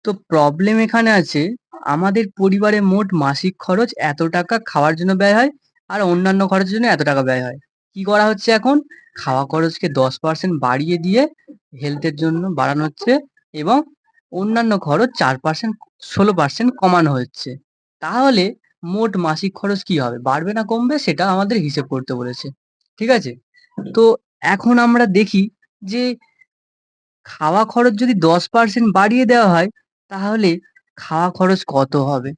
তো প্রবলেম এখানে আছে, আমাদের পরিবারে মোট মাসিক খরচ এত টাকা খাওয়ার জন্য ব্যয় হয়, আর অন্যান্য খরচের জন্য এত টাকা ব্যয় হয়। কি করা হচ্ছে এখন? খাওয়া খরচকে 10% বাড়িয়ে দিয়ে হেলথের জন্য বাড়ানো হচ্ছে, এবং অন্যান্য খরচ 4% 16% কমানো হচ্ছে। তাহলে মোট মাসিক খরচ কি হবে? বাড়বে না কমবে? সেটা আমাদের হিসেব করতে বলেছে। ঠিক আছে? তো এখন আমরা দেখি যে খাওয়া খরচ যদি 10% বাড়িয়ে দেওয়া হয়, তাহলে খাওয়া খরচ কত হবে?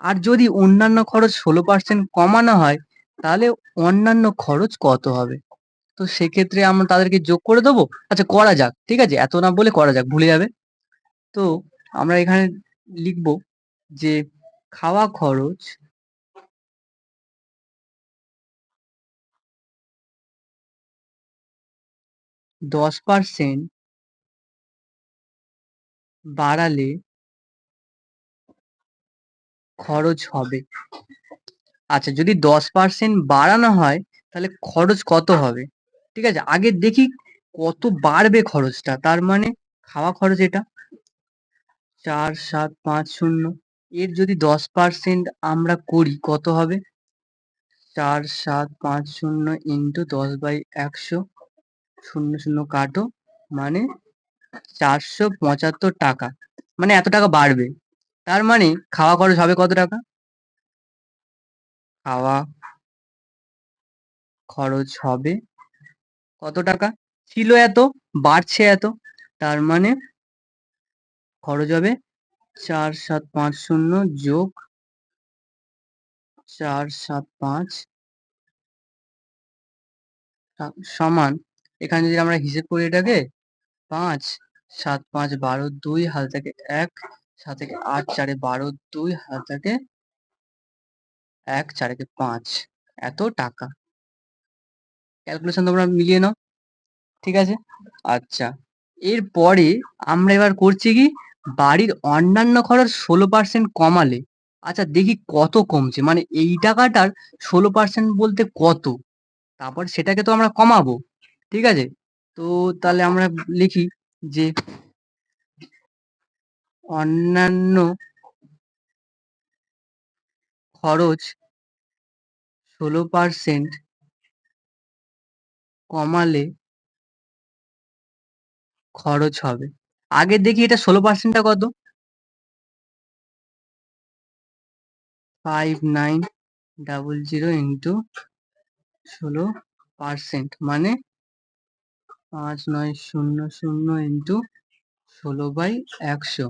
আর যদি অন্যান্য খরচ 16% কমানো হয়, তাহলে অন্যান্য খরচ কত হবে? তো সেক্ষেত্রে আমরা তাদেরকে যোগ করে দেবো? আচ্ছা, করা যাক। ঠিক আছে? এত না বলে করা যাক, ভুলে যাবে। তো আমরা এখানে লিখব যে খাওয়া খরচ 10% বাড়ালে খরচ হবে। আচ্ছা, যদি 10% বাড়ানো হয়, তাহলে খরচ কত হবে? ঠিক আছে? আগে দেখি কত বাড়বে খরচটা। তার মানে খাওয়া খরচ এটা 4750। এর যদি 10% আমরা করি, কত হবে? 4750 ইন্টু 10/100, শূন্য শূন্য কাটো, মানে 475 টাকা। মানে এত টাকা বাড়বে। তার মানে খাওয়া খরচ হবে কত টাকা? খাওয়া খরচ হবে কত টাকা? ছিল এত, বাড়ছে এত। তার মানে খরচ হবে 4750 যোগ 475 সমান, এখানে যদি আমরা হিসেব করি এটাকে, 5 7 5 12 2 হাতে থাকে 1, 7 থেকে 8 4 12 2 হাতে থাকে 1, 4 একে 5, এত টাকা। ক্যালকুলেশন তোমরা মিলিয়ে নাও। ঠিক আছে? আচ্ছা, এরপরে আমরা এবার করছি কি, বাড়ির অন্যান্য খরচ 16% কমালে। আচ্ছা, দেখি কত কমছে, মানে এই টাকাটার 16% বলতে কত? তারপর সেটাকে তো আমরা কমাবো। ঠিক আছে? তো তাহলে আমরা লিখি যে অন্যান্য খরচ 16% কমালে খরচ হবে। আগে দেখি এটা 16%টা কত? 5900 ইন্টু 16%, মানে 5900 ইন্টু 16/100,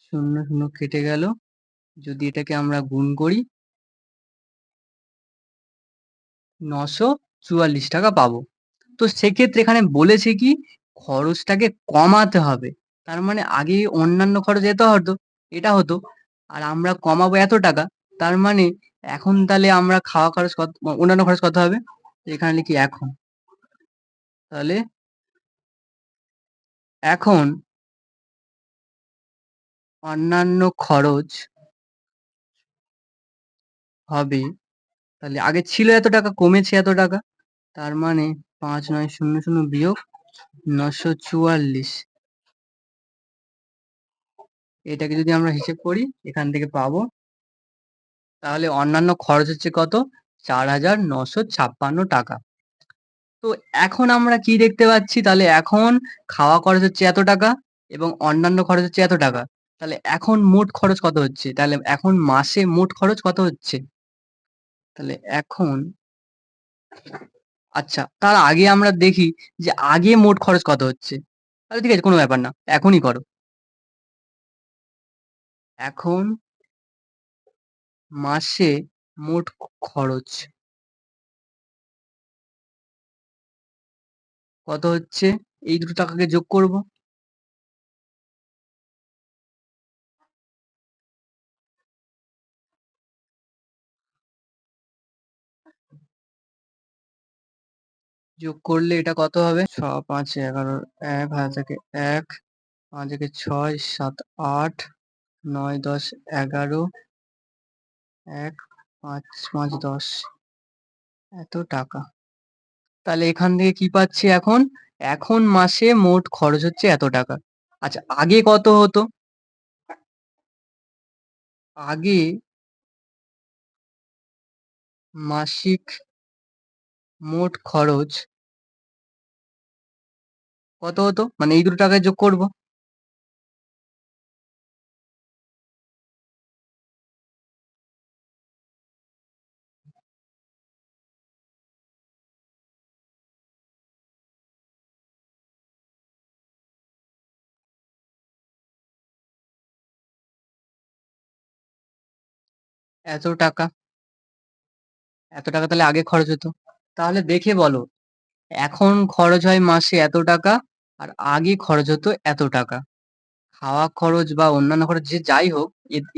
শূন্য শূন্য কেটে গেল। যদি এটাকে আমরা গুণ করি, 944 টাকা পাবো। তো সেক্ষেত্রে এখানে বলেছে কি, খরচটাকে কমাতে হবে। তার মানে আগে অন্যান্য খরচ এটা হতো, আর আমরা কমাবো এত টাকা। তার মানে এখন তাহলে আমরা খাওয়া খরচ কত, অন্যান্য খরচ কত হবে? এখানে লিখি এখন। তাহলে এখন অন্যান্য খরচ হবে, তাহলে আগে ছিল এত টাকা, কমেছে এত টাকা। তার মানে 5900 বিয়োগ 944, এটাকে যদি আমরা হিসেব করি এখান থেকে পাবো, তাহলে অন্যান্য খরচ হচ্ছে কত? 4956 টাকা। তো এখন আমরা কি দেখতে পাচ্ছি? তাহলে এখন খাওয়া খরচ হচ্ছে এত টাকা, এবং অন্যান্য খরচ হচ্ছে এত টাকা। তাহলে এখন মোট খরচ কত হচ্ছে? তাহলে এখন মাসে মোট খরচ কত হচ্ছে? তাহলে এখন, আচ্ছা, তার আগে আমরা দেখি যে আগে মোট খরচ কত হচ্ছে। তাহলে ঠিক আছে, কোনো ব্যাপার না, এখনই করো। এখন মাসে মোট খরচ কত হচ্ছে? এই দুটো টাকাকে যোগ করব। যোগ করলে এটা কত হবে? 6 5 11, 1 হাজার থেকে 1, 5 থেকে 6 7 8, 9 10 11, 1 5 5 10, এত টাকা। তাহলে এখান থেকে কি পাচ্ছি এখন? এখন মাসে মোট খরচ হচ্ছে এত টাকা। আচ্ছা, আগে কত হতো? আগে মাসিক মোট খরচ কত হতো? মানে এই দুটো টাকায় যোগ করব। এত টাকা, এত টাকা তাহলে আগে খরচ হতো। তাহলে দেখে বলো, এখন খরচ হয় মাসে এত টাকা আর আগে খরচ হতো এত টাকা। খাওয়া খরচ বা অন্যান্য খরচ যে যাই হোক,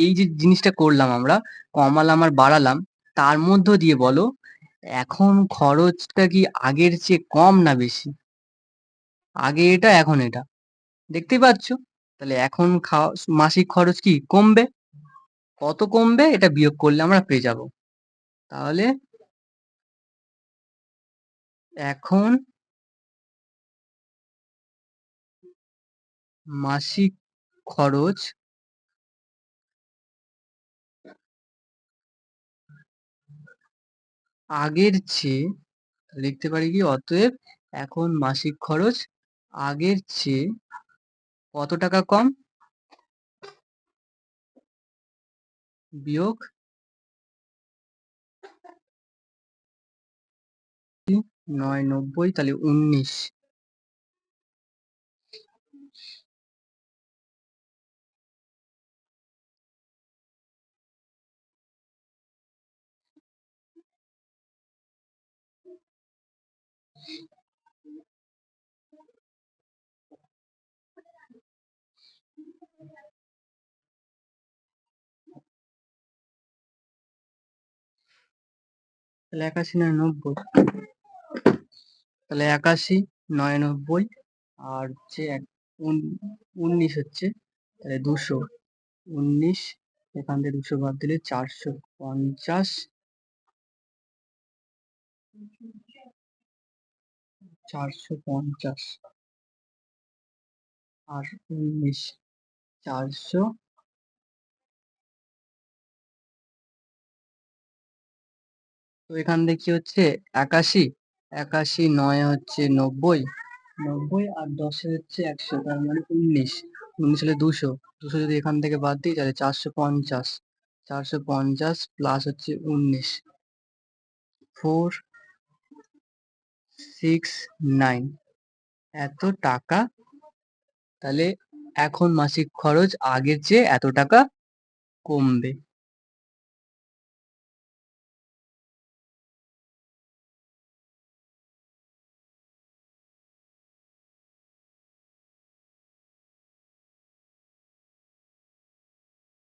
এই যে জিনিসটা করলাম আমরা, কমালাম আর বাড়ালাম, তার মধ্য দিয়ে বলো এখন খরচটা কি আগের চেয়ে কম না বেশি? আগে এটা, এখন এটা। দেখতেই পাচ্ছ? তাহলে এখন মাসিক খরচ কি কমবে? কত কমবে এটা বিয়োগ করলে আমরা পেয়ে যাব। তাহলে এখন মাসিক খরচ আগের চেয়ে, লিখতে পারি কি অতএব এখন মাসিক খরচ আগের চেয়ে কত টাকা কম? বিয়োগ ৯ ৯০, তাহলে ১৯। তাহলে ৮১ ৯ ৯০, তাহলে ৮১ ৯ ৯০ আর হচ্ছে ১৯ হচ্ছে, তাহলে ২০০। ১৯ এখান থেকে ২০০ বাদ দিলে ৪৫০, ৪৫০ আর ১৯, ৪০০। তো এখান থেকে কি হচ্ছে ৮১, ৮১ ৯ হচ্ছে ৯০, ৯০ আর ১০ হচ্ছে ১০০, তার মানে ১৯। ১৯ হলে ২০০, ২০০ যদি এখান থেকে বাদ দিই তাহলে ৪৫০, ৪৫০ প্লাস হচ্ছে ১৯, ৪৬৯, এত টাকা। তাহলে এখন মাসিক খরচ আগের চেয়ে এত টাকা কমবে।